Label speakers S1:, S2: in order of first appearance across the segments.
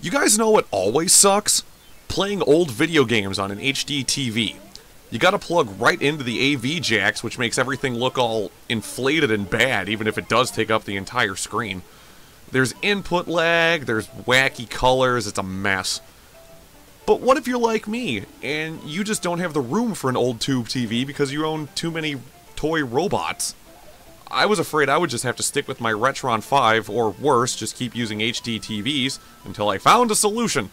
S1: You guys know what always sucks? Playing old video games on an HD TV. You gotta plug right into the AV jacks, which makes everything look all inflated and bad, even if it does take up the entire screen. There's input lag, there's wacky colors, it's a mess. But what if you're like me, and you just don't have the room for an old tube TV because you own too many toy robots? I was afraid I would just have to stick with my Retron 5, or worse, just keep using HD TVs, until I found a solution.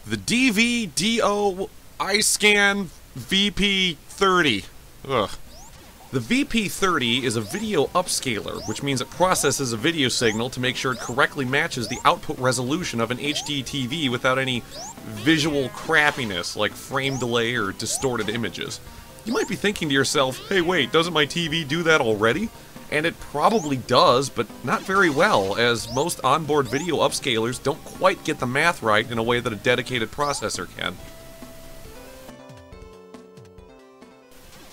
S1: The DVD-DO iScan VP30. Ugh. The VP30 is a video upscaler, which means it processes a video signal to make sure it correctly matches the output resolution of an HD TV without any visual crappiness like frame delay or distorted images. You might be thinking to yourself, hey wait, doesn't my TV do that already? And it probably does, but not very well, as most onboard video upscalers don't quite get the math right in a way that a dedicated processor can.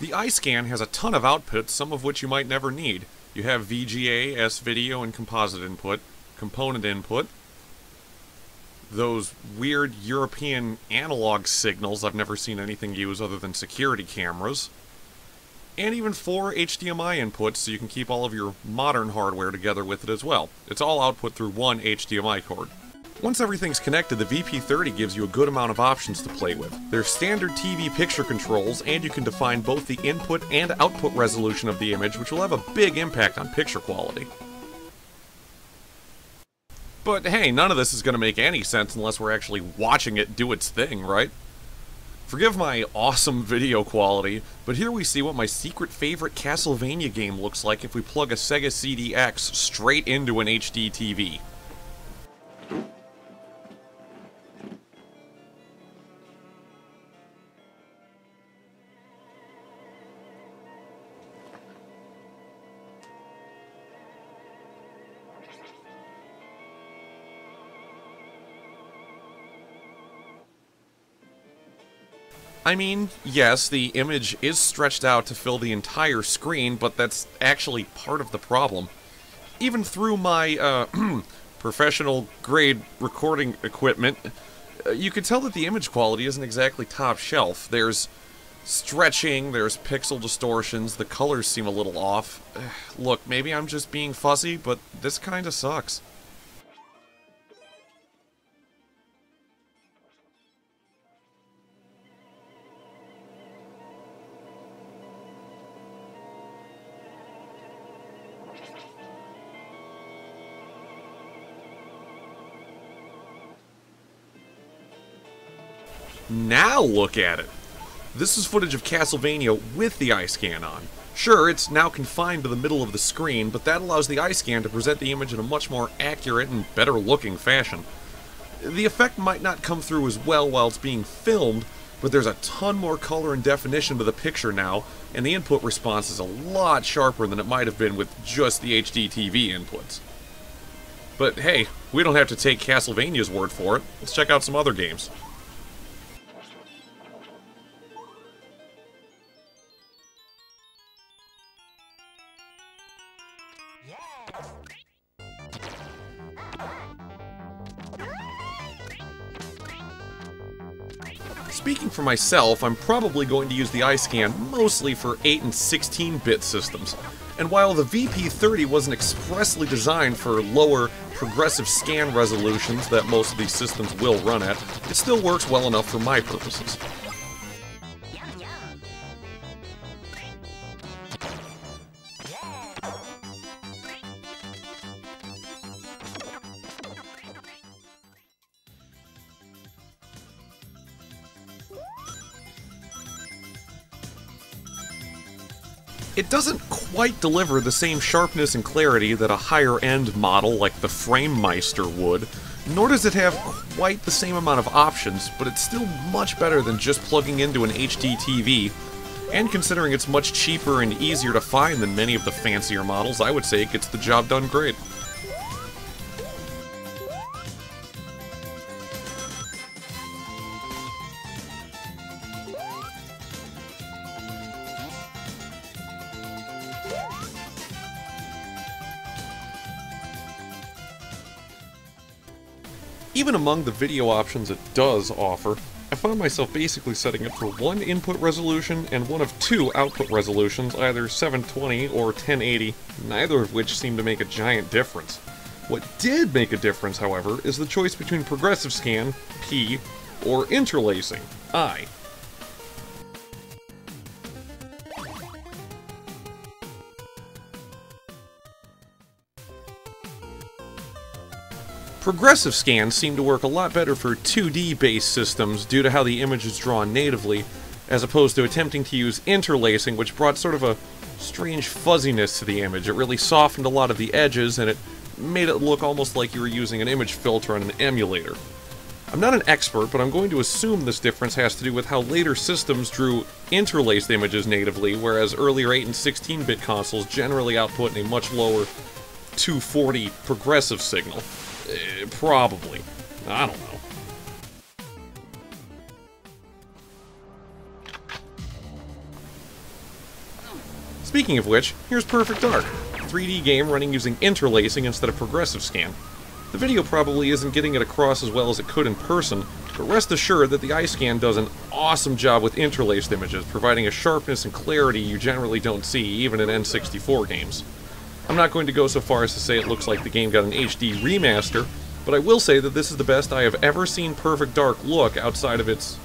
S1: The iScan has a ton of outputs, some of which you might never need. You have VGA, S-video, and composite input, component input, those weird European analog signals I've never seen anything use other than security cameras, and even 4 HDMI inputs so you can keep all of your modern hardware together with it as well. It's all output through one HDMI cord. Once everything's connected, the VP30 gives you a good amount of options to play with. There's standard TV picture controls, and you can define both the input and output resolution of the image, which will have a big impact on picture quality. But hey, none of this is going to make any sense unless we're actually watching it do its thing, right? Forgive my awesome video quality, but here we see what my secret favorite Castlevania game looks like if we plug a Sega CD-X straight into an HD TV. I mean, yes, the image is stretched out to fill the entire screen, but that's actually part of the problem. Even through my, professional-grade recording equipment, you can tell that the image quality isn't exactly top shelf. There's stretching, there's pixel distortions, the colors seem a little off. Look, maybe I'm just being fussy, but this kinda sucks. Now look at it! This is footage of Castlevania with the iScan on. Sure, it's now confined to the middle of the screen, but that allows the iScan to present the image in a much more accurate and better-looking fashion. The effect might not come through as well while it's being filmed, but there's a ton more color and definition to the picture now, and the input response is a lot sharper than it might have been with just the HD TV inputs. But hey, we don't have to take Castlevania's word for it. Let's check out some other games. Speaking for myself, I'm probably going to use the iScan mostly for 8 and 16-bit systems. And while the VP30 wasn't expressly designed for lower progressive scan resolutions that most of these systems will run at, it still works well enough for my purposes. It doesn't quite deliver the same sharpness and clarity that a higher-end model like the FrameMeister would, nor does it have quite the same amount of options, but it's still much better than just plugging into an HD TV, and considering it's much cheaper and easier to find than many of the fancier models, I would say it gets the job done great. Even among the video options it does offer, I found myself basically setting it for one input resolution and one of two output resolutions, either 720 or 1080, neither of which seemed to make a giant difference. What did make a difference, however, is the choice between progressive scan, P, or interlacing, I. Progressive scans seem to work a lot better for 2D based systems due to how the image is drawn natively, as opposed to attempting to use interlacing, which brought sort of a strange fuzziness to the image. It really softened a lot of the edges, and it made it look almost like you were using an image filter on an emulator. I'm not an expert, but I'm going to assume this difference has to do with how later systems drew interlaced images natively, whereas earlier 8 and 16-bit consoles generally output in a much lower 240 progressive signal. Probably. I don't know. Speaking of which, here's Perfect Dark, a 3D game running using interlacing instead of progressive scan. The video probably isn't getting it across as well as it could in person, but rest assured that the iScan does an awesome job with interlaced images, providing a sharpness and clarity you generally don't see even in N64 games. I'm not going to go so far as to say it looks like the game got an HD remaster, but I will say that this is the best I have ever seen Perfect Dark look outside of its,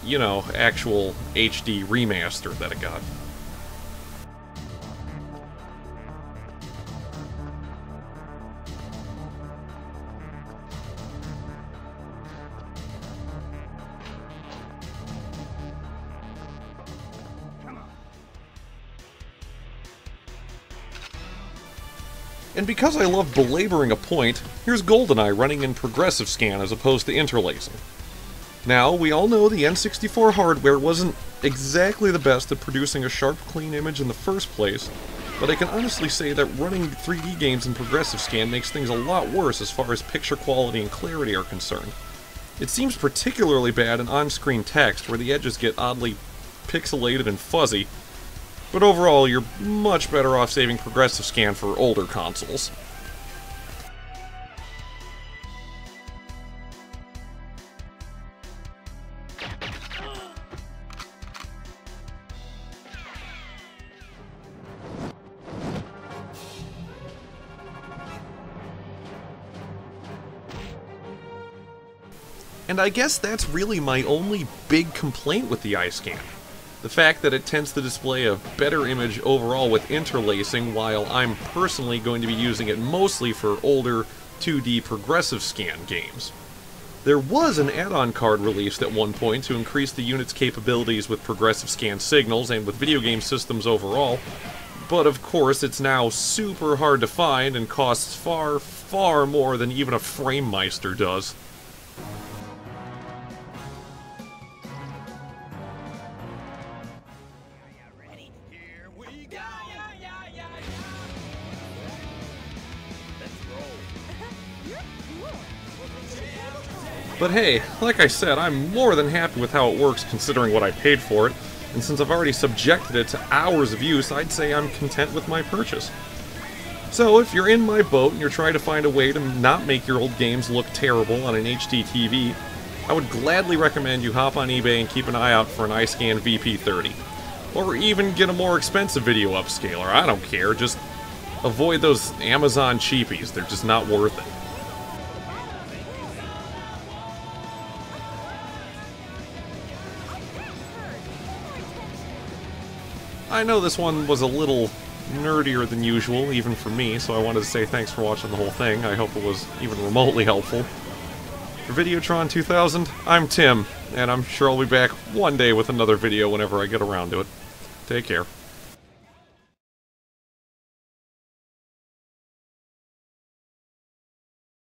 S1: you know, actual HD remaster that it got. And because I love belaboring a point, here's GoldenEye running in progressive scan as opposed to interlacing. Now, we all know the N64 hardware wasn't exactly the best at producing a sharp, clean image in the first place, but I can honestly say that running 3D games in progressive scan makes things a lot worse as far as picture quality and clarity are concerned. It seems particularly bad in on-screen text, where the edges get oddly pixelated and fuzzy, but overall, you're much better off saving progressive scan for older consoles. And I guess that's really my only big complaint with the iScan. The fact that it tends to display a better image overall with interlacing, while I'm personally going to be using it mostly for older 2D progressive scan games. There was an add-on card released at one point to increase the unit's capabilities with progressive scan signals and with video game systems overall, but of course it's now super hard to find and costs far, far more than even a FrameMeister does. But hey, like I said, I'm more than happy with how it works considering what I paid for it, and since I've already subjected it to hours of use, I'd say I'm content with my purchase. So if you're in my boat and you're trying to find a way to not make your old games look terrible on an HD TV, I would gladly recommend you hop on eBay and keep an eye out for an iScan VP30. Or even get a more expensive video upscaler, I don't care, just avoid those Amazon cheapies, they're just not worth it. I know this one was a little nerdier than usual, even for me, so I wanted to say thanks for watching the whole thing. I hope it was even remotely helpful. For Video-Tron 2000, I'm Tim, and I'm sure I'll be back one day with another video whenever I get around to it. Take care.